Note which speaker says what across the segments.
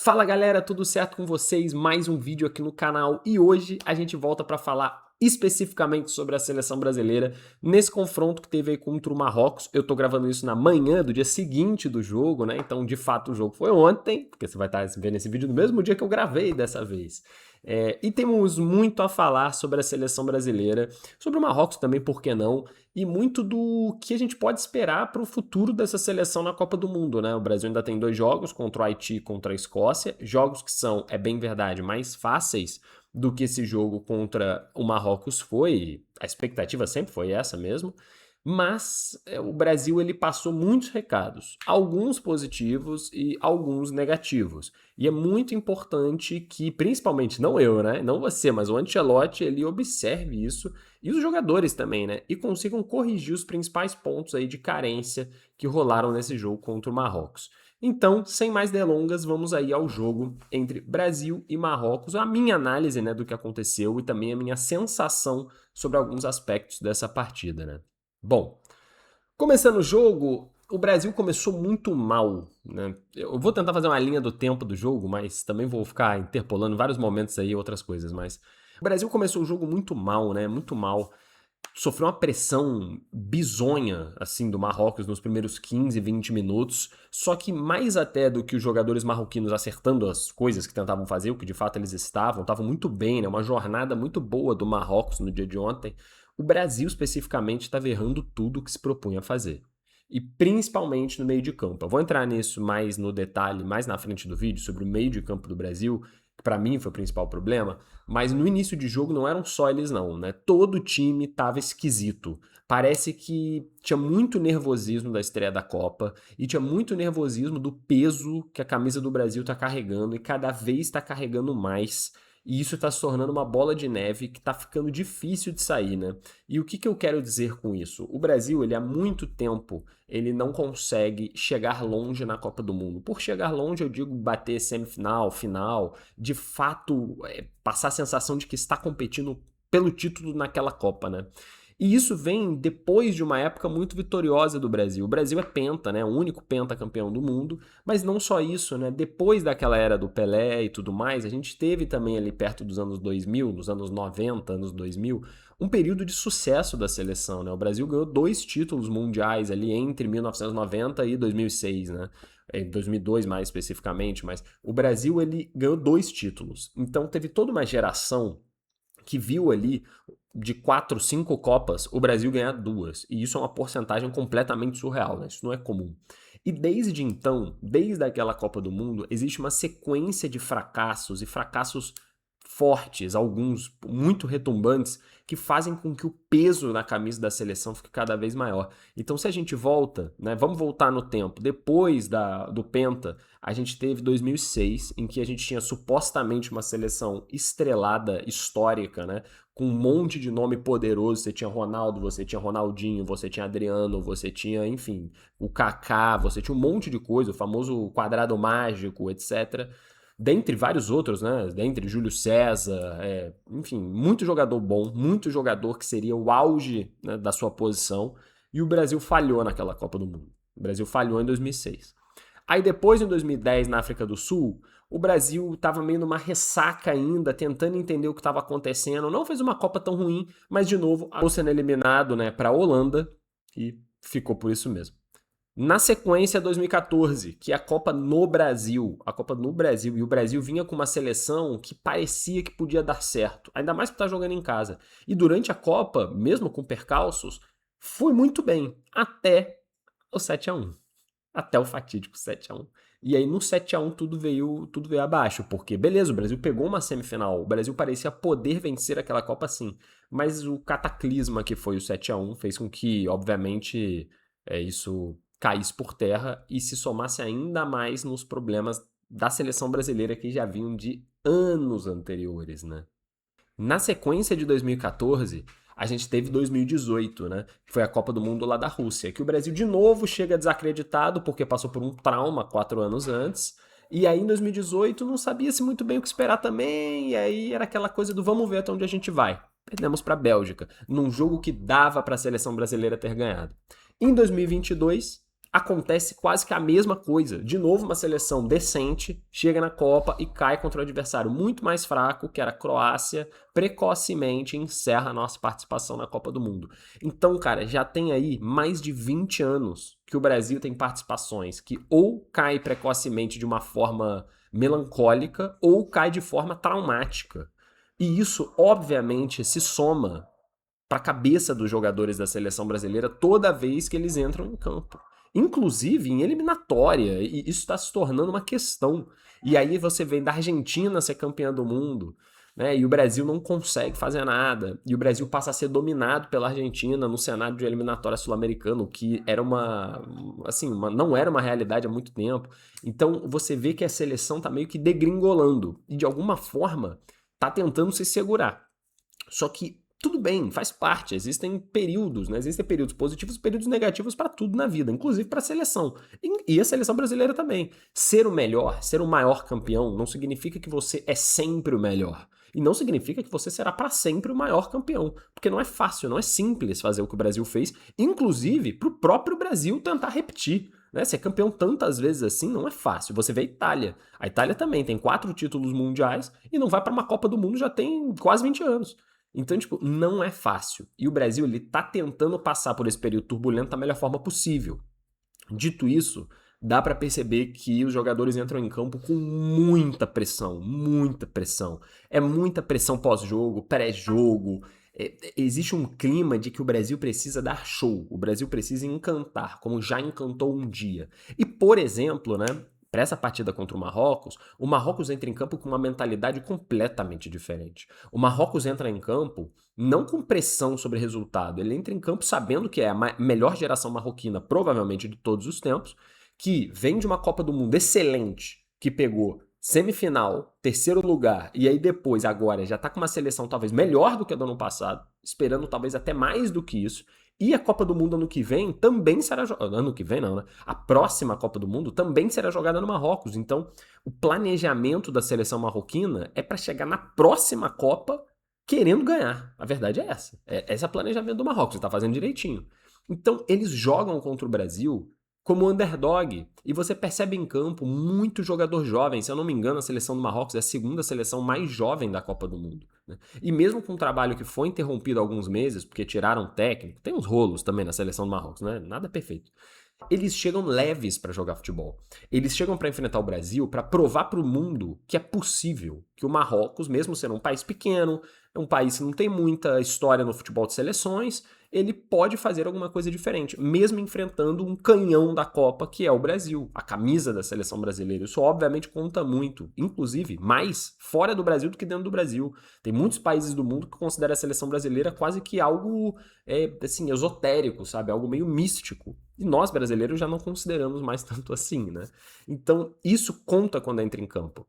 Speaker 1: Fala galera, tudo certo com vocês? Mais um vídeo aqui no canal e hoje a gente volta para falar especificamente sobre a seleção brasileira nesse confronto que teve aí contra o Marrocos. Eu tô gravando isso na manhã do dia seguinte do jogo, né? Então, de fato, o jogo foi ontem, porque você vai estar vendo esse vídeo no mesmo dia que eu gravei dessa vez. E temos muito a falar sobre a seleção brasileira, sobre o Marrocos também, por que não? E muito do que a gente pode esperar para o futuro dessa seleção na Copa do Mundo, né? O Brasil ainda tem 2 jogos, contra o Haiti e contra a Escócia, jogos que são, é bem verdade, mais fáceis do que esse jogo contra o Marrocos foi, a expectativa sempre foi essa mesmo, mas o Brasil ele passou muitos recados, alguns positivos e alguns negativos. E é muito importante que, principalmente, não eu, né? Não você, mas o Ancelotti, ele observe isso e os jogadores também, né? E consigam corrigir os principais pontos aí de carência que rolaram nesse jogo contra o Marrocos. Então, sem mais delongas, vamos aí ao jogo entre Brasil e Marrocos, a minha análise, né, do que aconteceu e também a minha sensação sobre alguns aspectos dessa partida, né? Bom, começando o jogo, o Brasil começou muito mal, né? Eu vou tentar fazer uma linha do tempo do jogo, mas também vou ficar interpolando vários momentos aí, outras coisas, mas o Brasil começou o jogo muito mal, né? Muito mal. Sofreu uma pressão bizonha, assim, do Marrocos nos primeiros 15, 20 minutos, só que mais até do que os jogadores marroquinos acertando as coisas que tentavam fazer, o que de fato eles estavam muito bem, né? Uma jornada muito boa do Marrocos no dia de ontem. O Brasil, especificamente, estava errando tudo o que se propunha a fazer. E principalmente no meio de campo. Eu vou entrar nisso mais no detalhe, mais na frente do vídeo, sobre o meio de campo do Brasil, que para mim foi o principal problema, mas no início de jogo não eram só eles não, né? Todo o time tava esquisito. Parece que tinha muito nervosismo da estreia da Copa e tinha muito nervosismo do peso que a camisa do Brasil tá carregando e cada vez tá carregando mais. E isso tá se tornando uma bola de neve que tá ficando difícil de sair, né? E o que que eu quero dizer com isso? O Brasil, ele há muito tempo, ele não consegue chegar longe na Copa do Mundo. Por chegar longe, eu digo bater semifinal, final, de fato passar a sensação de que está competindo pelo título naquela Copa, né? E isso vem depois de uma época muito vitoriosa do Brasil. O Brasil é penta, né? O único pentacampeão do mundo, mas não só isso, né? Depois daquela era do Pelé e tudo mais, a gente teve também ali perto dos anos 2000, nos anos 90, anos 2000, um período de sucesso da seleção, né? O Brasil ganhou 2 títulos mundiais ali entre 1990 e 2006, né? Em 2002 mais especificamente, mas o Brasil ele ganhou 2 títulos. Então teve toda uma geração que viu ali de 4, 5 Copas o Brasil ganhar 2. E isso é uma porcentagem completamente surreal, né? Isso não é comum. E desde então, desde aquela Copa do Mundo, existe uma sequência de fracassos e fracassos fortes, alguns muito retumbantes, que fazem com que o peso na camisa da seleção fique cada vez maior. Então, se a gente volta, né, vamos voltar no tempo, depois do Penta, a gente teve 2006, em que a gente tinha supostamente uma seleção estrelada, histórica, né, com um monte de nome poderoso. Você tinha Ronaldo, você tinha Ronaldinho, você tinha Adriano, você tinha, enfim, o Kaká, você tinha um monte de coisa, o famoso quadrado mágico, etc. Dentre vários outros, né? Dentre Júlio César, enfim, muito jogador bom, muito jogador que seria o auge, né, da sua posição, e o Brasil falhou naquela Copa do Mundo. O Brasil falhou em 2006. Aí depois, em 2010, na África do Sul, o Brasil estava meio numa ressaca ainda, tentando entender o que estava acontecendo. Não fez uma Copa tão ruim, mas de novo, acabou sendo eliminado, né, para a Holanda e ficou por isso mesmo. Na sequência, 2014, que é a Copa no Brasil. A Copa no Brasil. E o Brasil vinha com uma seleção que parecia que podia dar certo. Ainda mais por estar jogando em casa. E durante a Copa, mesmo com percalços, foi muito bem. Até o 7-1. Até o fatídico 7-1. E aí no 7-1 tudo veio abaixo. Porque, beleza, o Brasil pegou uma semifinal. O Brasil parecia poder vencer aquela Copa sim. Mas o cataclisma que foi o 7-1 fez com que, obviamente, isso caísse por terra e se somasse ainda mais nos problemas da seleção brasileira que já vinham de anos anteriores, né? Na sequência de 2014, a gente teve 2018, né? Que foi a Copa do Mundo lá da Rússia, que o Brasil de novo chega desacreditado porque passou por um trauma 4 anos antes. E aí em 2018 não sabia-se muito bem o que esperar também, e aí era aquela coisa do vamos ver até onde a gente vai. Perdemos para a Bélgica, num jogo que dava para a seleção brasileira ter ganhado. Em 2022, acontece quase que a mesma coisa. De novo, uma seleção decente chega na Copa e cai contra um adversário muito mais fraco, que era a Croácia, precocemente encerra a nossa participação na Copa do Mundo. Então, cara, já tem aí mais de 20 anos que o Brasil tem participações que ou cai precocemente de uma forma melancólica ou cai de forma traumática. E isso, obviamente, se soma para a cabeça dos jogadores da seleção brasileira toda vez que eles entram em campo. Inclusive em eliminatória, e isso está se tornando uma questão. E aí você vem da Argentina ser campeã do mundo, né? E o Brasil não consegue fazer nada. E o Brasil passa a ser dominado pela Argentina no cenário de eliminatória sul-americano, que era não era uma realidade há muito tempo. Então você vê que a seleção tá meio que degringolando e de alguma forma tá tentando se segurar. Só que tudo bem, faz parte, existem períodos, né? Existem períodos positivos e períodos negativos para tudo na vida, inclusive para a seleção. E a seleção brasileira também. Ser o melhor, ser o maior campeão, não significa que você é sempre o melhor. E não significa que você será para sempre o maior campeão. Porque não é fácil, não é simples fazer o que o Brasil fez, inclusive para o próprio Brasil tentar repetir. Né? Ser campeão tantas vezes assim não é fácil. Você vê a Itália. A Itália também tem 4 títulos mundiais e não vai para uma Copa do Mundo já tem quase 20 anos. Então, tipo, não é fácil. E o Brasil, ele tá tentando passar por esse período turbulento da melhor forma possível. Dito isso, dá pra perceber que os jogadores entram em campo com muita pressão, muita pressão. É muita pressão pós-jogo, pré-jogo. Existe um clima de que o Brasil precisa dar show, o Brasil precisa encantar, como já encantou um dia. E, por exemplo, né, para essa partida contra o Marrocos entra em campo com uma mentalidade completamente diferente. O Marrocos entra em campo não com pressão sobre resultado, ele entra em campo sabendo que é a melhor geração marroquina, provavelmente de todos os tempos, que vem de uma Copa do Mundo excelente, que pegou semifinal, terceiro lugar, e aí depois, agora, já tá com uma seleção talvez melhor do que a do ano passado, esperando talvez até mais do que isso, e a Copa do Mundo ano que vem também será jogada. Ano que vem não, né? A próxima Copa do Mundo também será jogada no Marrocos. Então, o planejamento da seleção marroquina é para chegar na próxima Copa querendo ganhar. A verdade é essa. Esse é o planejamento do Marrocos, está fazendo direitinho. Então, eles jogam contra o Brasil como underdog. E você percebe em campo muito jogador jovem. Se eu não me engano, a seleção do Marrocos é a segunda seleção mais jovem da Copa do Mundo. Né? E mesmo com um trabalho que foi interrompido há alguns meses, porque tiraram técnico, tem uns rolos também na seleção do Marrocos, né? Nada perfeito. Eles chegam leves para jogar futebol. Eles chegam para enfrentar o Brasil para provar para o mundo que é possível, que o Marrocos, mesmo sendo um país pequeno, é um país que não tem muita história no futebol de seleções, ele pode fazer alguma coisa diferente, mesmo enfrentando um canhão da Copa, que é o Brasil, a camisa da seleção brasileira. Isso obviamente conta muito, inclusive mais fora do Brasil do que dentro do Brasil. Tem muitos países do mundo que consideram a seleção brasileira quase que algo assim, esotérico, sabe? Algo meio místico. E nós, brasileiros, já não consideramos mais tanto assim, né? Então, isso conta quando entra em campo.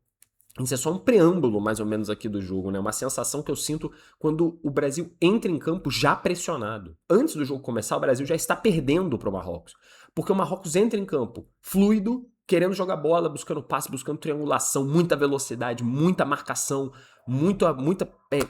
Speaker 1: Isso é só um preâmbulo, mais ou menos, aqui do jogo, né? Uma sensação que eu sinto quando o Brasil entra em campo já pressionado. Antes do jogo começar, o Brasil já está perdendo para o Marrocos. Porque o Marrocos entra em campo fluido, querendo jogar bola, buscando passe, buscando triangulação, muita velocidade, muita marcação, muita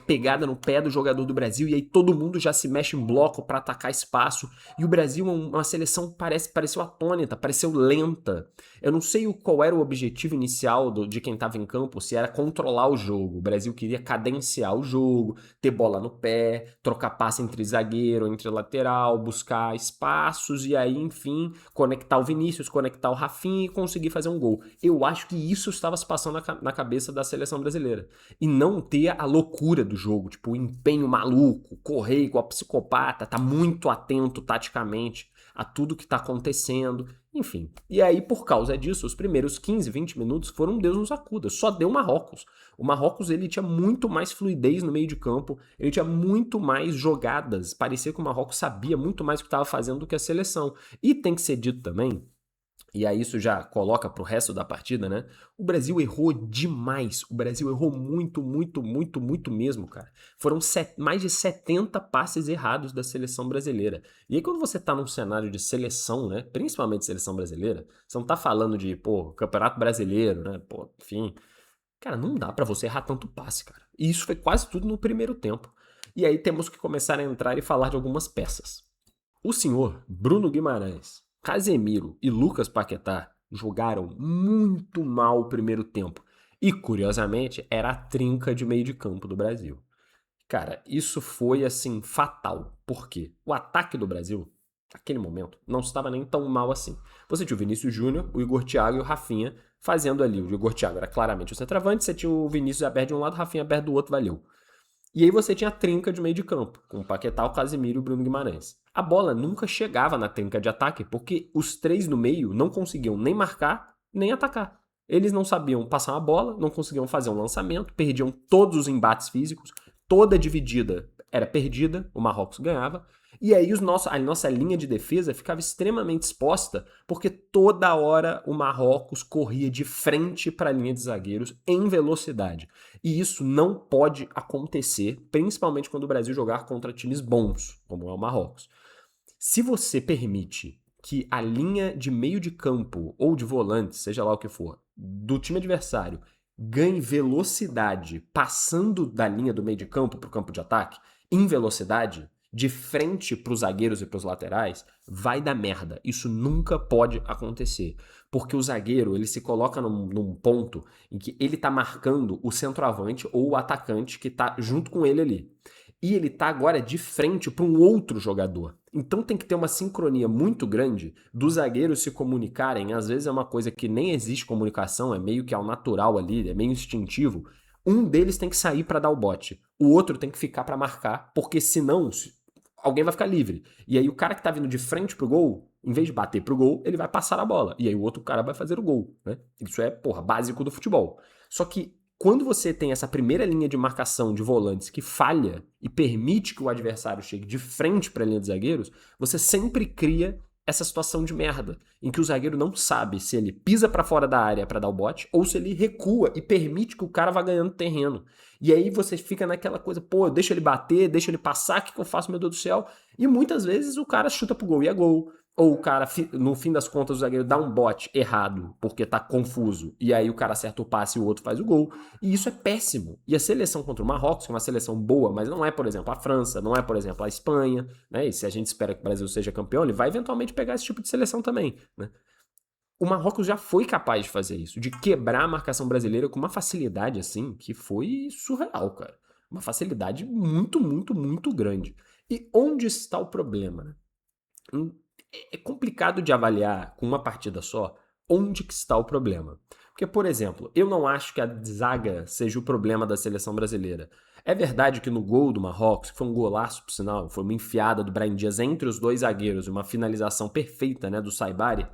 Speaker 1: pegada no pé do jogador do Brasil, e aí todo mundo já se mexe em bloco para atacar espaço. E o Brasil é uma seleção que pareceu atônita, pareceu lenta. Eu não sei qual era o objetivo inicial de quem estava em campo, se era controlar o jogo. O Brasil queria cadenciar o jogo, ter bola no pé, trocar passe entre zagueiro, entre lateral, buscar espaços e aí, enfim, conectar o Vinícius, conectar o Rafinha e conseguir fazer um gol. Eu acho que isso estava se passando na cabeça da seleção brasileira. E não ter a loucura do jogo, tipo, o empenho maluco, correr igual psicopata, tá muito atento taticamente a tudo que tá acontecendo, enfim. E aí, por causa disso, os primeiros 15, 20 minutos foram Deus nos acuda, só deu Marrocos. O Marrocos, ele tinha muito mais fluidez no meio de campo, ele tinha muito mais jogadas, parecia que o Marrocos sabia muito mais o que estava fazendo do que a seleção. E tem que ser dito também, e aí isso já coloca pro resto da partida, né? O Brasil errou demais. O Brasil errou muito, muito, muito, muito mesmo, cara. Foram mais de 70 passes errados da seleção brasileira. E aí quando você tá num cenário de seleção, né? Principalmente seleção brasileira, você não tá falando de, pô, Campeonato Brasileiro, né? Pô, enfim. Cara, não dá pra você errar tanto passe, cara. E isso foi quase tudo no primeiro tempo. E aí temos que começar a entrar e falar de algumas peças. O senhor Bruno Guimarães. Casemiro e Lucas Paquetá jogaram muito mal o primeiro tempo. E, curiosamente, era a trinca de meio de campo do Brasil. Cara, isso foi, assim, fatal. Por quê? O ataque do Brasil, naquele momento, não estava nem tão mal assim. Você tinha o Vinícius Júnior, o Igor Thiago e o Rafinha fazendo ali. O Igor Thiago era claramente o centroavante, você tinha o Vinícius aberto de um lado, o Rafinha aberto do outro, valeu. E aí você tinha a trinca de meio de campo, com o Paquetá, o Casemiro e o Bruno Guimarães. A bola nunca chegava na trinca de ataque, porque os três no meio não conseguiam nem marcar, nem atacar. Eles não sabiam passar uma bola, não conseguiam fazer um lançamento, perdiam todos os embates físicos, toda dividida era perdida, o Marrocos ganhava. E aí a nossa linha de defesa ficava extremamente exposta, porque toda hora o Marrocos corria de frente para a linha de zagueiros em velocidade. E isso não pode acontecer, principalmente quando o Brasil jogar contra times bons, como é o Marrocos. Se você permite que a linha de meio de campo ou de volante, seja lá o que for, do time adversário ganhe velocidade passando da linha do meio de campo para o campo de ataque, em velocidade, de frente para os zagueiros e para os laterais, vai dar merda. Isso nunca pode acontecer. Porque o zagueiro, ele se coloca num ponto em que ele tá marcando o centroavante ou o atacante que tá junto com ele ali. E ele tá agora de frente para um outro jogador. Então tem que ter uma sincronia muito grande dos zagueiros se comunicarem. Às vezes é uma coisa que nem existe comunicação, é meio que ao natural ali, é meio instintivo. Um deles tem que sair para dar o bote, o outro tem que ficar para marcar, porque senão alguém vai ficar livre. E aí o cara que tá vindo de frente pro gol, em vez de bater pro gol, ele vai passar a bola. E aí o outro cara vai fazer o gol, né? Isso é, porra, básico do futebol. Só que quando você tem essa primeira linha de marcação de volantes que falha e permite que o adversário chegue de frente para a linha de zagueiros, você sempre cria essa situação de merda, em que o zagueiro não sabe se ele pisa para fora da área para dar o bote ou se ele recua e permite que o cara vá ganhando terreno. E aí você fica naquela coisa, pô, deixa ele bater, deixa ele passar, o que eu faço, meu Deus do céu? E muitas vezes o cara chuta pro gol e é gol. Ou o cara, no fim das contas, o zagueiro dá um bote errado porque tá confuso. E aí o cara acerta o passe e o outro faz o gol. E isso é péssimo. E a seleção contra o Marrocos, que é uma seleção boa, mas não é, por exemplo, a França, não é, por exemplo, a Espanha, né? E se a gente espera que o Brasil seja campeão, ele vai eventualmente pegar esse tipo de seleção também, né? O Marrocos já foi capaz de fazer isso, de quebrar a marcação brasileira com uma facilidade assim, que foi surreal, cara. Uma facilidade muito, muito, muito grande. E onde está o problema, né? É complicado de avaliar com uma partida só onde que está o problema. Porque, por exemplo, eu não acho que a zaga seja o problema da seleção brasileira. É verdade que no gol do Marrocos, que foi um golaço, por sinal, foi uma enfiada do Brahim Dias entre os dois zagueiros, uma finalização perfeita, né, do Saibari.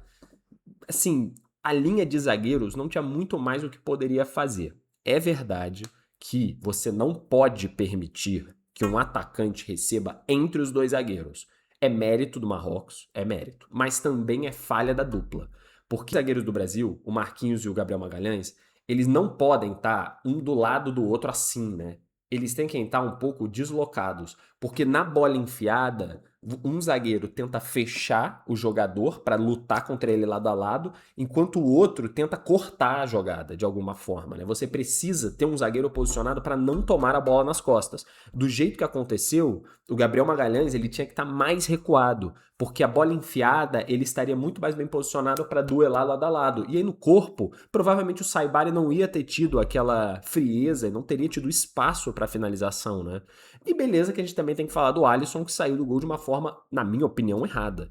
Speaker 1: Assim, a linha de zagueiros não tinha muito mais o que poderia fazer. É verdade que você não pode permitir que um atacante receba entre os dois zagueiros. É mérito do Marrocos, é mérito, mas também é falha da dupla. Porque os zagueiros do Brasil, o Marquinhos e o Gabriel Magalhães, eles não podem estar um do lado do outro assim, né? Eles têm que estar um pouco deslocados, porque na bola enfiada, um zagueiro tenta fechar o jogador para lutar contra ele lado a lado, enquanto o outro tenta cortar a jogada de alguma forma, né? Você precisa ter um zagueiro posicionado para não tomar a bola nas costas. Do jeito que aconteceu, o Gabriel Magalhães ele tinha que estar mais recuado, porque a bola enfiada ele estaria muito mais bem posicionado para duelar lado a lado. E aí no corpo, provavelmente o Saibari não ia ter tido aquela frieza, não teria tido espaço para finalização, né? E beleza que a gente também tem que falar do Alisson, que saiu do gol de uma forma, na minha opinião, errada.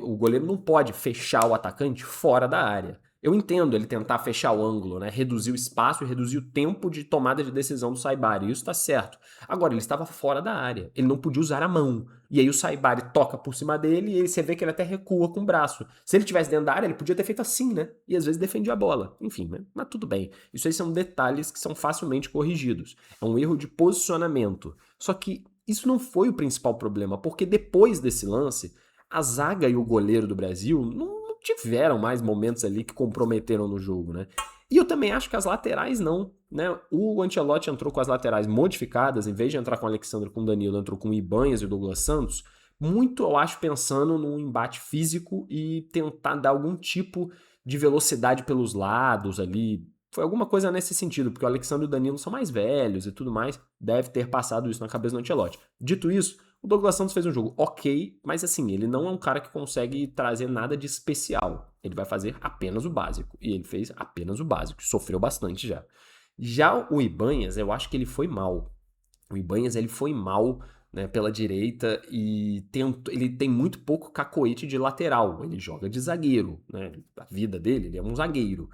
Speaker 1: O goleiro não pode fechar o atacante fora da área. Eu entendo ele tentar fechar o ângulo, né? Reduzir o espaço e reduzir o tempo de tomada de decisão do Saibari. Isso tá certo. Agora, ele estava fora da área. Ele não podia usar a mão. E aí o Saibari toca por cima dele e aí você vê que ele até recua com o braço. Se ele tivesse dentro da área, ele podia ter feito assim, né? E às vezes defendia a bola. Enfim, né? Mas tudo bem. Isso aí são detalhes que são facilmente corrigidos. É um erro de posicionamento. Só que isso não foi o principal problema, porque depois desse lance, a zaga e o goleiro do Brasil não tiveram mais momentos ali que comprometeram no jogo, né? E eu também acho que as laterais não, né? O Ancelotti entrou com as laterais modificadas, em vez de entrar com o Alexandre com o Danilo, entrou com o Ibanhas e o Douglas Santos, muito, eu acho, pensando num embate físico e tentar dar algum tipo de velocidade pelos lados ali. Foi alguma coisa nesse sentido, porque o Alexandre e o Danilo são mais velhos e tudo mais, deve ter passado isso na cabeça do Ancelotti. Dito isso, O Douglas Santos fez um jogo ok, mas assim, ele não é um cara que consegue trazer nada de especial. Ele vai fazer apenas o básico. E ele fez apenas o básico. Sofreu bastante já. Já o Ibanhas, eu acho que ele foi mal. O Ibanhas, ele foi mal, né, pela direita e ele tem muito pouco cacoete de lateral. Ele joga de zagueiro, né? A vida dele, ele é um zagueiro.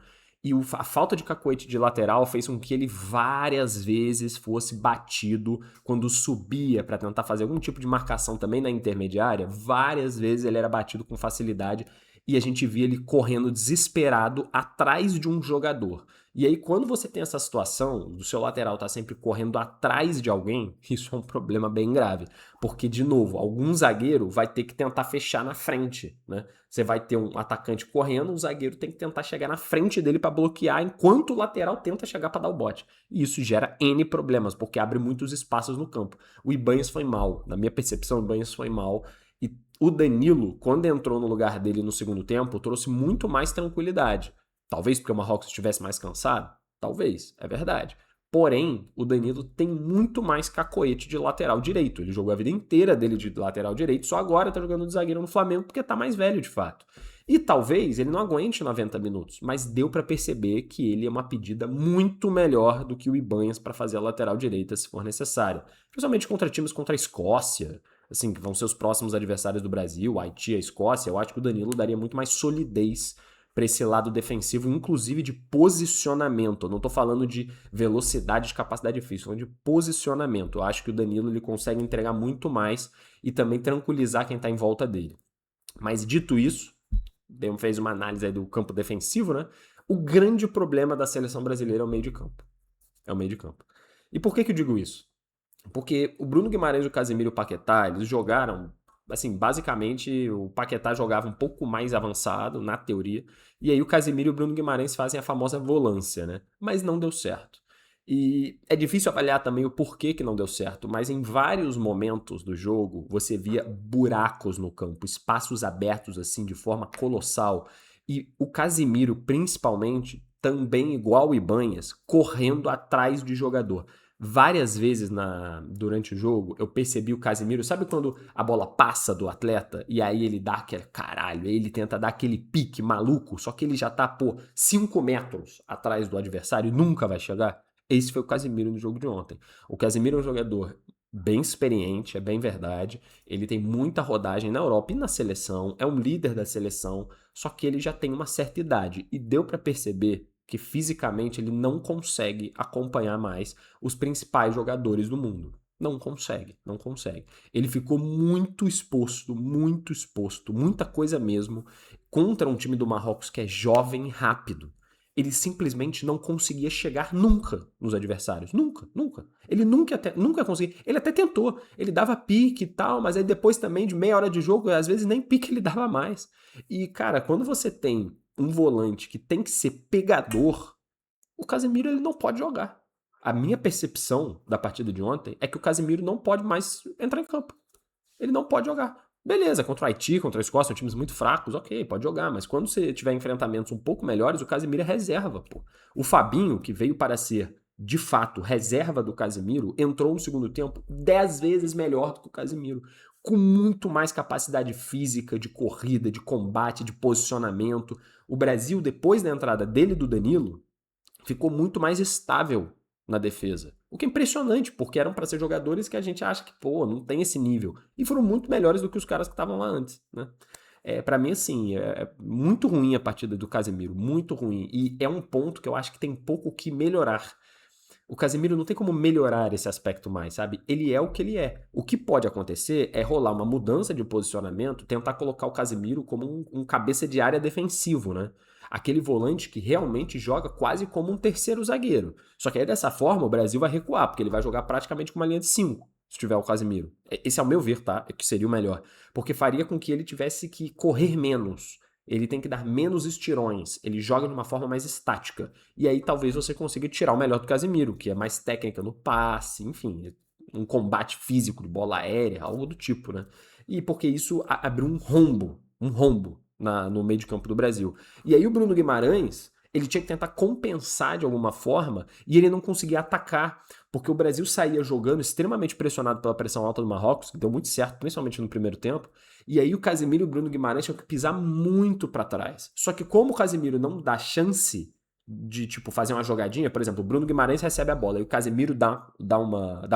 Speaker 1: E a falta de cacoete de lateral fez com que ele várias vezes fosse batido quando subia para tentar fazer algum tipo de marcação também na intermediária. Várias vezes ele era batido com facilidade e a gente via ele correndo desesperado atrás de um jogador. E aí, quando você tem essa situação do seu lateral tá sempre correndo atrás de alguém, isso é um problema bem grave. Porque, de novo, algum zagueiro vai ter que tentar fechar na frente, né? Você vai ter um atacante correndo, o zagueiro tem que tentar chegar na frente dele para bloquear, enquanto o lateral tenta chegar para dar o bote. E isso gera N problemas, porque abre muitos espaços no campo. O Ibanhas foi mal, na minha percepção, o Ibanhas foi mal. E o Danilo, quando entrou no lugar dele no segundo tempo, trouxe muito mais tranquilidade. Talvez porque o Marrocos estivesse mais cansado? Talvez, é verdade. Porém, o Danilo tem muito mais cacoete de lateral direito. Ele jogou a vida inteira dele de lateral direito, só agora tá jogando de zagueiro no Flamengo porque tá mais velho de fato. E talvez ele não aguente 90 minutos, mas deu para perceber que ele é uma pedida muito melhor do que o Ibanhas para fazer a lateral direita se for necessário. Principalmente contra times contra a Escócia, assim, que vão ser os próximos adversários do Brasil, a Haiti, a Escócia. Eu acho que o Danilo daria muito mais solidez para esse lado defensivo, inclusive de posicionamento. Eu não estou falando de velocidade, de capacidade física, estou falando de posicionamento. Eu acho que o Danilo ele consegue entregar muito mais e também tranquilizar quem está em volta dele. Mas dito isso, fez uma análise aí do campo defensivo, né? O grande problema da seleção brasileira é o meio de campo. É o meio de campo. E por que eu digo isso? Porque o Bruno Guimarães, o Casemiro e o Paquetá, eles jogaram, assim, basicamente o Paquetá jogava um pouco mais avançado, na teoria, e aí o Casemiro e o Bruno Guimarães fazem a famosa volância, né? Mas não deu certo. E é difícil avaliar também o porquê que não deu certo, mas em vários momentos do jogo você via buracos no campo, espaços abertos assim de forma colossal. E o Casemiro, principalmente, também igual o Ibanhas, correndo atrás de jogador. Várias vezes durante o jogo eu percebi o Casemiro, sabe quando a bola passa do atleta e aí ele dá aquele caralho, aí ele tenta dar aquele pique maluco, só que ele já tá, 5 metros atrás do adversário e nunca vai chegar? Esse foi o Casemiro no jogo de ontem. O Casemiro é um jogador bem experiente, é bem verdade. Ele tem muita rodagem na Europa e na seleção, é um líder da seleção, só que ele já tem uma certa idade e deu para perceber que fisicamente ele não consegue acompanhar mais os principais jogadores do mundo. Não consegue, não consegue. Ele ficou muito exposto, muita coisa mesmo, contra um time do Marrocos que é jovem e rápido. Ele simplesmente não conseguia chegar nunca nos adversários. Nunca, nunca. Ele nunca conseguia. Ele até tentou. Ele dava pique e tal, mas aí depois também de meia hora de jogo, às vezes nem pique ele dava mais. E, cara, quando você tem um volante que tem que ser pegador, o Casemiro ele não pode jogar. A minha percepção da partida de ontem é que o Casemiro não pode mais entrar em campo. Ele não pode jogar. Beleza, contra o Haiti, contra a Escócia, são times muito fracos, ok, pode jogar, mas quando você tiver enfrentamentos um pouco melhores, o Casemiro é reserva, pô. O Fabinho, que veio para ser, de fato, reserva do Casemiro, entrou no segundo tempo 10 vezes melhor do que o Casemiro, com muito mais capacidade física, de corrida, de combate, de posicionamento. O Brasil, depois da entrada dele e do Danilo, ficou muito mais estável na defesa. O que é impressionante, porque eram para ser jogadores que a gente acha que, não tem esse nível. E foram muito melhores do que os caras que estavam lá antes, né? Para mim, assim, é muito ruim a partida do Casemiro, muito ruim. E é um ponto que eu acho que tem pouco o que melhorar. O Casemiro não tem como melhorar esse aspecto mais, sabe? Ele é o que ele é. O que pode acontecer é rolar uma mudança de posicionamento, tentar colocar o Casemiro como um cabeça de área defensivo, né? Aquele volante que realmente joga quase como um terceiro zagueiro. Só que aí dessa forma o Brasil vai recuar, porque ele vai jogar praticamente com uma linha de 5, se tiver o Casemiro. Esse é o meu ver, tá? É que seria o melhor. Porque faria com que ele tivesse que correr menos. Ele tem que dar menos estirões. Ele joga de uma forma mais estática. E aí talvez você consiga tirar o melhor do Casemiro, que é mais técnica no passe, enfim, um combate físico de bola aérea, algo do tipo, né? E porque isso abriu um rombo no meio de campo do Brasil. E aí o Bruno Guimarães, ele tinha que tentar compensar de alguma forma e ele não conseguia atacar, porque o Brasil saía jogando extremamente pressionado pela pressão alta do Marrocos, que deu muito certo, principalmente no primeiro tempo, e aí o Casemiro e o Bruno Guimarães tinham que pisar muito para trás. Só que como o Casemiro não dá chance de, tipo, fazer uma jogadinha, por exemplo, o Bruno Guimarães recebe a bola e o Casemiro dá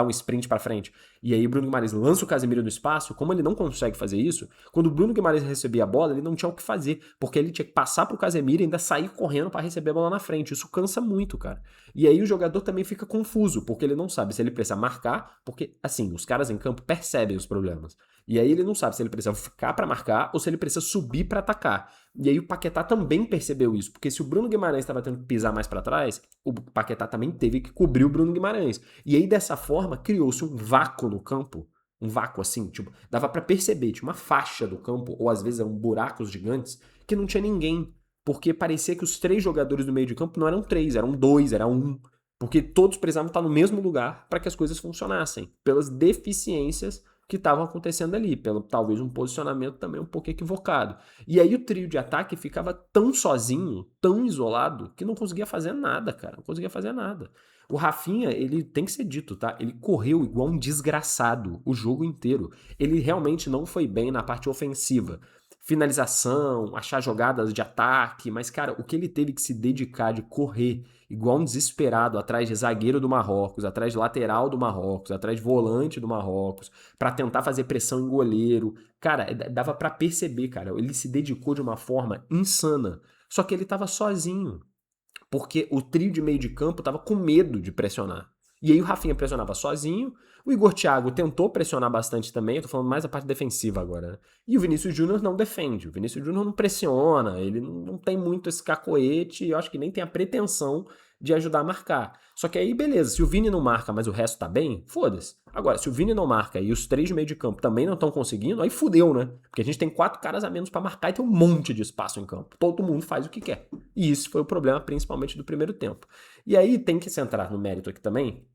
Speaker 1: um sprint para frente, e aí o Bruno Guimarães lança o Casemiro no espaço, como ele não consegue fazer isso, quando o Bruno Guimarães recebia a bola, ele não tinha o que fazer, porque ele tinha que passar pro Casemiro e ainda sair correndo para receber a bola na frente. Isso cansa muito, cara. E aí o jogador também fica confuso, porque ele não sabe se ele precisa marcar, porque, assim, os caras em campo percebem os problemas. E aí ele não sabe se ele precisa ficar para marcar ou se ele precisa subir para atacar. E aí o Paquetá também percebeu isso, porque se o Bruno Guimarães estava tendo que pisar mais para trás, o Paquetá também teve que cobrir o Bruno Guimarães. E aí dessa forma criou-se um vácuo no campo, um vácuo assim, tipo, dava para perceber, tinha uma faixa do campo, ou às vezes eram buracos gigantes, que não tinha ninguém, porque parecia que os 3 jogadores do meio de campo não eram 3, eram 2, era 1, porque todos precisavam estar no mesmo lugar para que as coisas funcionassem, pelas deficiências que estavam acontecendo ali, pelo talvez um posicionamento também um pouco equivocado. E aí o trio de ataque ficava tão sozinho, tão isolado, que não conseguia fazer nada, cara, não conseguia fazer nada. O Rafinha, ele tem que ser dito, tá? Ele correu igual um desgraçado o jogo inteiro. Ele realmente não foi bem na parte ofensiva. Finalização, achar jogadas de ataque, mas, cara, o que ele teve que se dedicar de correr igual um desesperado atrás de zagueiro do Marrocos, atrás de lateral do Marrocos, atrás de volante do Marrocos, pra tentar fazer pressão em goleiro. Cara, dava pra perceber, cara, ele se dedicou de uma forma insana. Só que ele tava sozinho, porque o trio de meio de campo tava com medo de pressionar. E aí o Rafinha pressionava sozinho, o Igor Thiago tentou pressionar bastante também, eu tô falando mais da parte defensiva agora, né? E o Vinícius Júnior não defende, o Vinícius Júnior não pressiona, ele não tem muito esse cacoete, e eu acho que nem tem a pretensão de ajudar a marcar. Só que aí, beleza, se o Vini não marca, mas o resto tá bem, foda-se. Agora, se o Vini não marca e os 3 de meio de campo também não estão conseguindo, aí fudeu, né? Porque a gente tem 4 caras a menos pra marcar e tem um monte de espaço em campo. Todo mundo faz o que quer. E isso foi o problema, principalmente do primeiro tempo. E aí tem que se entrar no mérito aqui também,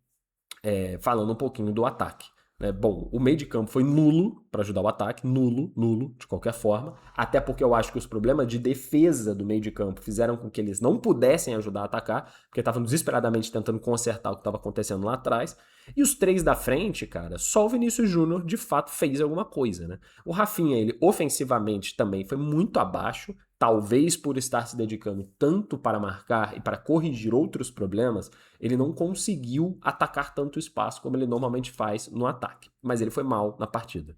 Speaker 1: falando um pouquinho do ataque. Né? Bom, o meio de campo foi nulo para ajudar o ataque, nulo, nulo, de qualquer forma. Até porque eu acho que os problemas de defesa do meio de campo fizeram com que eles não pudessem ajudar a atacar, porque estavam desesperadamente tentando consertar o que estava acontecendo lá atrás. E os 3 da frente, cara, só o Vinícius Júnior de fato fez alguma coisa, né? O Rafinha, ele ofensivamente também foi muito abaixo, talvez por estar se dedicando tanto para marcar e para corrigir outros problemas, ele não conseguiu atacar tanto espaço como ele normalmente faz no ataque. Mas ele foi mal na partida.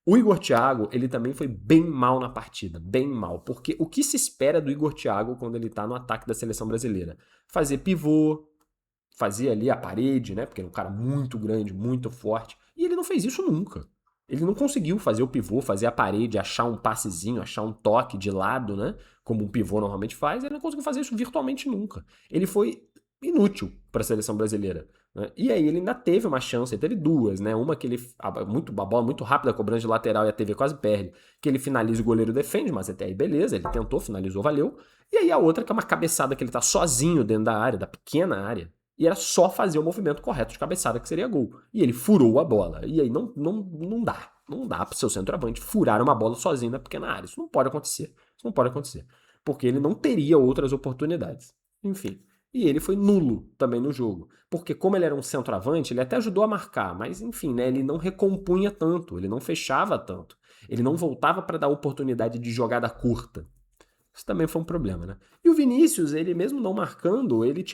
Speaker 1: O Igor Thiago, ele também foi bem mal na partida, bem mal. Porque o que se espera do Igor Thiago quando ele tá no ataque da seleção brasileira? Fazer pivô, fazer ali a parede, né? Porque ele é um cara muito grande, muito forte. E ele não fez isso nunca. Ele não conseguiu fazer o pivô, fazer a parede, achar um passezinho, achar um toque de lado, né? Como um pivô normalmente faz. Ele não conseguiu fazer isso virtualmente nunca. Ele foi inútil para a seleção brasileira. Né? E aí ele ainda teve uma chance, ele teve 2, né? Uma que ele, a bola muito rápida, a cobrança de lateral e a TV quase perde, que ele finaliza e o goleiro defende, mas até aí beleza, ele tentou, finalizou, valeu. E aí a outra que é uma cabeçada que ele tá sozinho dentro da área, da pequena área, e era só fazer o movimento correto de cabeçada que seria gol. E ele furou a bola. E aí não dá. Não dá pro seu centroavante furar uma bola sozinho na pequena área. Isso não pode acontecer. Isso não pode acontecer. Porque ele não teria outras oportunidades. Enfim. E ele foi nulo também no jogo. Porque como ele era um centroavante, ele até ajudou a marcar. Mas enfim, né? Ele não recompunha tanto. Ele não fechava tanto. Ele não voltava para dar oportunidade de jogada curta. Isso também foi um problema, né? E o Vinícius, ele mesmo não marcando, ele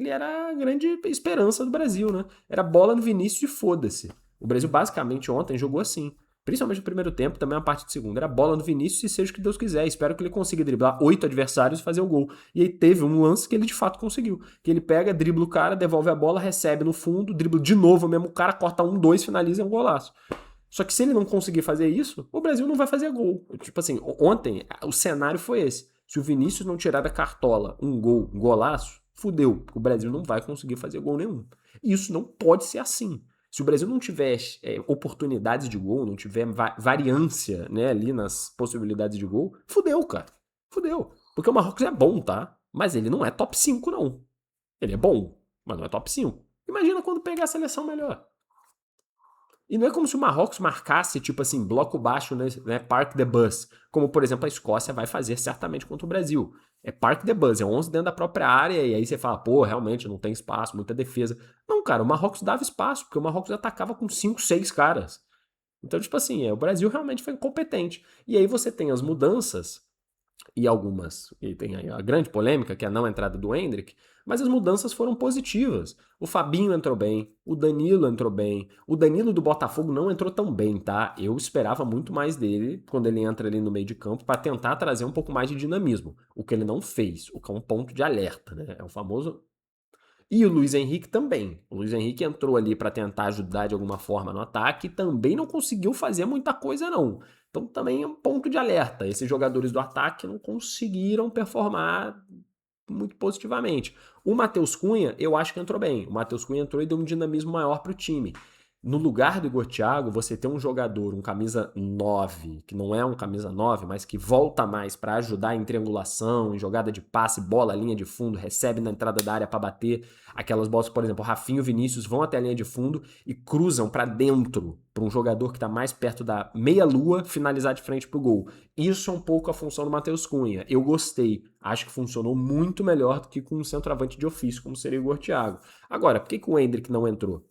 Speaker 1: era a grande esperança do Brasil, né? Era bola no Vinícius e foda-se. O Brasil basicamente ontem jogou assim. Principalmente no primeiro tempo, também a parte de segunda. Era bola no Vinícius e seja o que Deus quiser. Espero que ele consiga driblar 8 adversários e fazer o gol. E aí teve um lance que ele de fato conseguiu. Que ele pega, dribla o cara, devolve a bola, recebe no fundo, dribla de novo mesmo o cara, corta 1, 2, finaliza e é um golaço. Só que se ele não conseguir fazer isso, o Brasil não vai fazer gol. Tipo assim, ontem o cenário foi esse. Se o Vinícius não tirar da cartola um gol, um golaço, fudeu. O Brasil não vai conseguir fazer gol nenhum. E isso não pode ser assim. Se o Brasil não tiver oportunidades de gol, não tiver variância, né, ali nas possibilidades de gol, fudeu, cara. Fudeu. Porque o Marrocos é bom, tá? Mas ele não é top 5, não. Ele é bom, mas não é top 5. Imagina quando pegar a seleção melhor. E não é como se o Marrocos marcasse, tipo assim, bloco baixo, né, park the bus, como, por exemplo, a Escócia vai fazer certamente contra o Brasil. É park the bus, é 11 dentro da própria área, e aí você fala, pô, realmente não tem espaço, muita defesa. Não, cara, o Marrocos dava espaço, porque o Marrocos atacava com 5, 6 caras. Então, tipo assim, o Brasil realmente foi incompetente. E aí você tem as mudanças, e algumas, e tem aí a grande polêmica, que é a não entrada do Endrick, mas as mudanças foram positivas. O Fabinho entrou bem, o Danilo entrou bem, o Danilo do Botafogo não entrou tão bem, tá? Eu esperava muito mais dele quando ele entra ali no meio de campo para tentar trazer um pouco mais de dinamismo, o que ele não fez, o que é um ponto de alerta, né? É o famoso. E o Luiz Henrique também. O Luiz Henrique entrou ali para tentar ajudar de alguma forma no ataque e também não conseguiu fazer muita coisa, não. Então também é um ponto de alerta. Esses jogadores do ataque não conseguiram performar muito positivamente. O Matheus Cunha, eu acho que entrou bem. O Matheus Cunha entrou e deu um dinamismo maior para o time. No lugar do Igor Thiago, você tem um jogador, um camisa 9, que não é um camisa 9, mas que volta mais para ajudar em triangulação, em jogada de passe, bola, linha de fundo, recebe na entrada da área para bater aquelas bolas, por exemplo, o Rafinha e o Vinícius vão até a linha de fundo e cruzam para dentro, para um jogador que está mais perto da meia-lua finalizar de frente para o gol. Isso é um pouco a função do Matheus Cunha. Eu gostei. Acho que funcionou muito melhor do que com um centroavante de ofício, como seria o Igor Thiago. Agora, por que o Endrick não entrou?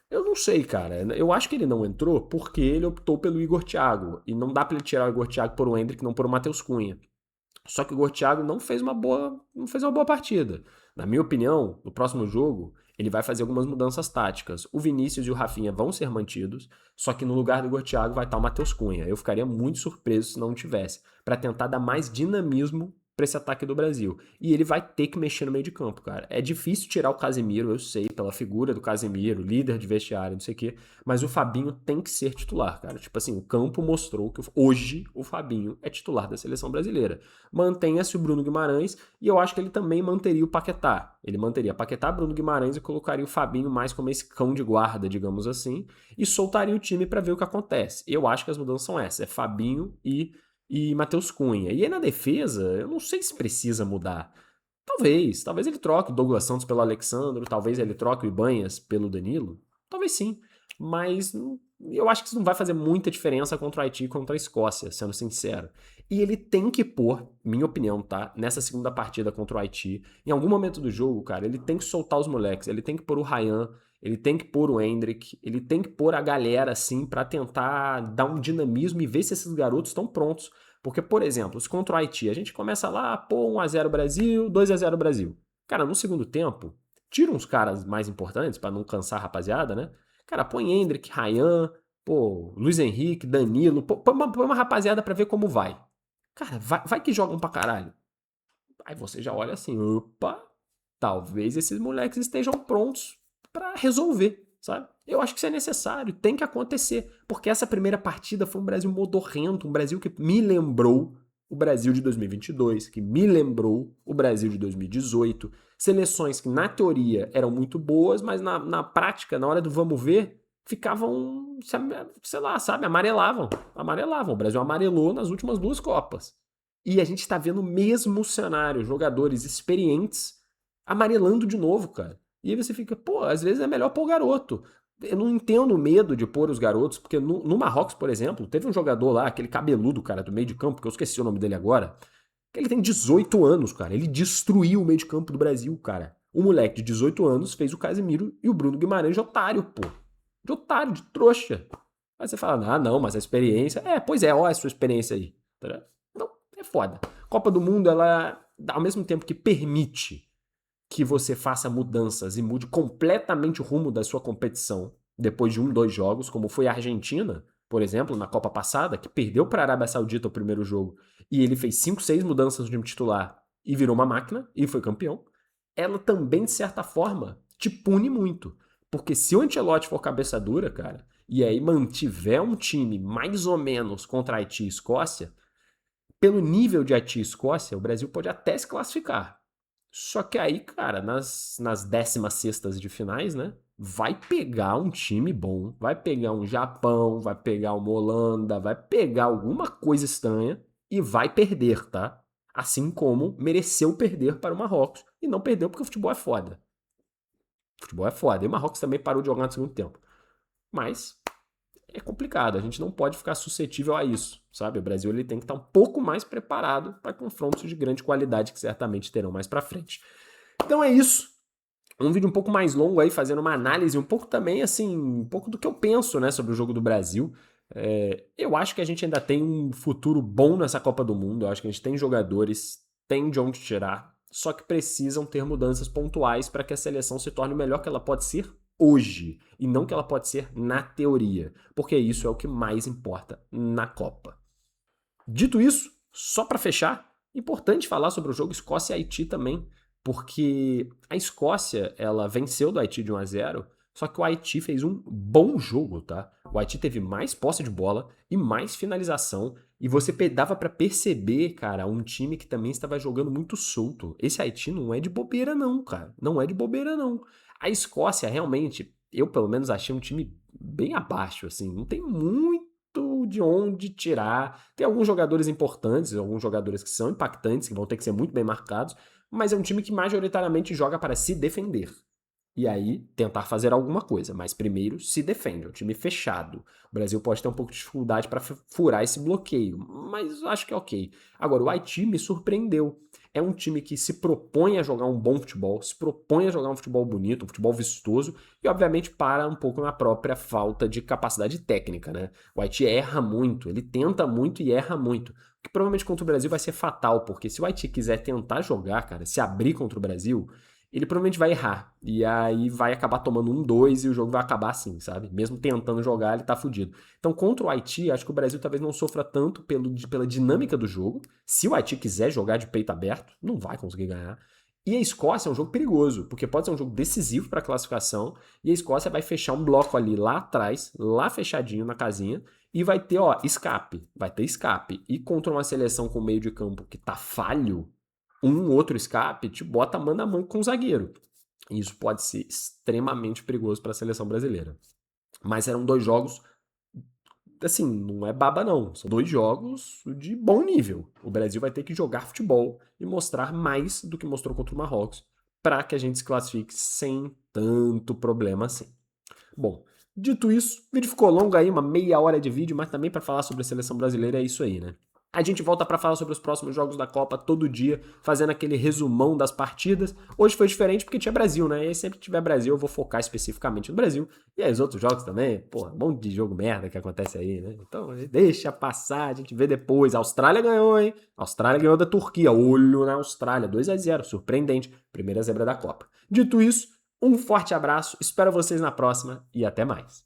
Speaker 1: Eu não sei, cara. Eu acho que ele não entrou porque ele optou pelo Igor Thiago. E não dá pra ele tirar o Igor Thiago por o Endrick, não por o Matheus Cunha. Só que o Igor Thiago não fez uma boa partida. Na minha opinião, no próximo jogo, ele vai fazer algumas mudanças táticas. O Vinícius e o Rafinha vão ser mantidos, só que no lugar do Igor Thiago vai estar o Matheus Cunha. Eu ficaria muito surpreso se não tivesse, para tentar dar mais dinamismo para esse ataque do Brasil. E ele vai ter que mexer no meio de campo, cara. É difícil tirar o Casemiro, eu sei, pela figura do Casemiro, líder de vestiário, não sei o quê, mas o Fabinho tem que ser titular, cara. Tipo assim, o campo mostrou que hoje o Fabinho é titular da seleção brasileira. Mantenha-se o Bruno Guimarães e eu acho que ele também manteria o Paquetá. Ele manteria Paquetá, Bruno Guimarães e colocaria o Fabinho mais como esse cão de guarda, digamos assim, e soltaria o time para ver o que acontece. Eu acho que as mudanças são essas, é Fabinho e Matheus Cunha. E aí na defesa, eu não sei se precisa mudar. Talvez ele troque o Douglas Santos pelo Alexandro, talvez ele troque o Ibanhas pelo Danilo, talvez sim, mas eu acho que isso não vai fazer muita diferença contra o Haiti e contra a Escócia, sendo sincero. E ele tem que pôr, minha opinião, tá? Nessa segunda partida contra o Haiti, em algum momento do jogo, cara, ele tem que soltar os moleques, ele tem que pôr o Ryan, ele tem que pôr o Endrick, ele tem que pôr a galera assim pra tentar dar um dinamismo e ver se esses garotos estão prontos. Porque, por exemplo, se contra o Haiti, a gente começa lá, pô, 1-0 Brasil, 2-0 Brasil. Cara, no segundo tempo, tira uns caras mais importantes pra não cansar a rapaziada, né? Cara, põe Endrick, Ryan, pô, Luiz Henrique, Danilo, põe uma rapaziada pra ver como vai. Cara, vai que jogam pra caralho. Aí você já olha assim, opa, talvez esses moleques estejam prontos pra resolver, sabe? Eu acho que isso é necessário, tem que acontecer, porque essa primeira partida foi um Brasil modorrento, um Brasil que me lembrou o Brasil de 2022, que me lembrou o Brasil de 2018, seleções que na teoria eram muito boas, mas na prática, na hora do vamos ver, ficavam, sei lá, sabe, amarelavam. O Brasil amarelou nas últimas duas Copas. E a gente tá vendo o mesmo cenário, jogadores experientes amarelando de novo, cara. E aí você fica, pô, às vezes é melhor pôr o garoto. Eu não entendo o medo de pôr os garotos, porque no Marrocos, por exemplo, teve um jogador lá, aquele cabeludo, cara, do meio de campo, que eu esqueci o nome dele agora, que ele tem 18 anos, cara. Ele destruiu o meio de campo do Brasil, cara. O moleque de 18 anos fez o Casemiro e o Bruno Guimarães de otário, pô. De otário, de trouxa. Aí você fala, ah, não, mas a experiência... É, pois é, olha a sua experiência aí. Não, é foda. Copa do Mundo, ela, ao mesmo tempo que permite que você faça mudanças e mude completamente o rumo da sua competição depois de 1, 2 jogos, como foi a Argentina, por exemplo, na Copa passada, que perdeu para a Arábia Saudita o primeiro jogo e ele fez 5, 6 mudanças no time titular e virou uma máquina e foi campeão. Ela também, de certa forma, te pune muito. Porque se o Ancelotti for cabeça dura, cara, e aí mantiver um time mais ou menos contra Haiti e Escócia, pelo nível de Haiti e Escócia, o Brasil pode até se classificar. Só que aí, cara, nas 16ª de finais, né? Vai pegar um time bom, vai pegar um Japão, vai pegar uma Holanda, vai pegar alguma coisa estranha e vai perder, tá? Assim como mereceu perder para o Marrocos e não perdeu porque o futebol é foda. O futebol é foda. E o Marrocos também parou de jogar no segundo tempo. Mas é complicado, a gente não pode ficar suscetível a isso, sabe? O Brasil ele tem que estar um pouco mais preparado para confrontos de grande qualidade que certamente terão mais para frente. Então é isso. Um vídeo um pouco mais longo aí, fazendo uma análise, um pouco também, assim, um pouco do que eu penso, né, sobre o jogo do Brasil. Eu acho que a gente ainda tem um futuro bom nessa Copa do Mundo, eu acho que a gente tem jogadores, tem de onde tirar, só que precisam ter mudanças pontuais para que a seleção se torne o melhor que ela pode ser hoje, e não que ela pode ser na teoria, porque isso é o que mais importa na Copa. Dito isso, só para fechar, importante falar sobre o jogo Escócia e Haiti também, porque a Escócia, ela venceu do Haiti de 1-0, só que o Haiti fez um bom jogo, tá? O Haiti teve mais posse de bola e mais finalização, e você dava para perceber, cara, um time que também estava jogando muito solto. Esse Haiti não é de bobeira não, cara. Não é de bobeira não. A Escócia, realmente, eu pelo menos achei um time bem abaixo, assim, não tem muito de onde tirar. Tem alguns jogadores importantes, alguns jogadores que são impactantes, que vão ter que ser muito bem marcados, mas é um time que majoritariamente joga para se defender. E aí, tentar fazer alguma coisa, mas primeiro se defende, é um time fechado. O Brasil pode ter um pouco de dificuldade para furar esse bloqueio, mas acho que é ok. Agora, o Haiti me surpreendeu. É um time que se propõe a jogar um bom futebol, se propõe a jogar um futebol bonito, um futebol vistoso, e obviamente para um pouco na própria falta de capacidade técnica, né? O Haiti erra muito, ele tenta muito e erra muito. Que provavelmente contra o Brasil vai ser fatal, porque se o Haiti quiser tentar jogar, cara, se abrir contra o Brasil, ele provavelmente vai errar. E aí vai acabar tomando 1-2 e o jogo vai acabar assim, sabe? Mesmo tentando jogar, ele tá fudido. Então, contra o Haiti, acho que o Brasil talvez não sofra tanto pela dinâmica do jogo. Se o Haiti quiser jogar de peito aberto, não vai conseguir ganhar. E a Escócia é um jogo perigoso, porque pode ser um jogo decisivo para a classificação, e a Escócia vai fechar um bloco ali lá atrás, lá fechadinho na casinha, e vai ter, ó, escape. Vai ter escape. E contra uma seleção com meio de campo que tá falho, um outro escape te bota mano a mano com o zagueiro. E isso pode ser extremamente perigoso para a seleção brasileira. Mas eram 2 jogos, assim, não é baba não. São 2 jogos de bom nível. O Brasil vai ter que jogar futebol e mostrar mais do que mostrou contra o Marrocos para que a gente se classifique sem tanto problema assim. Bom, dito isso, o vídeo ficou longo aí, uma meia hora de vídeo, mas também para falar sobre a seleção brasileira é isso aí, né? A gente volta para falar sobre os próximos jogos da Copa todo dia, fazendo aquele resumão das partidas. Hoje foi diferente porque tinha Brasil, né? E aí sempre que tiver Brasil eu vou focar especificamente no Brasil. E aí os outros jogos também, porra, um monte de jogo merda que acontece aí, né? Então deixa passar, a gente vê depois. A Austrália ganhou, hein? A Austrália ganhou da Turquia. Olho na Austrália, 2-0, surpreendente. Primeira zebra da Copa. Dito isso, um forte abraço, espero vocês na próxima e até mais.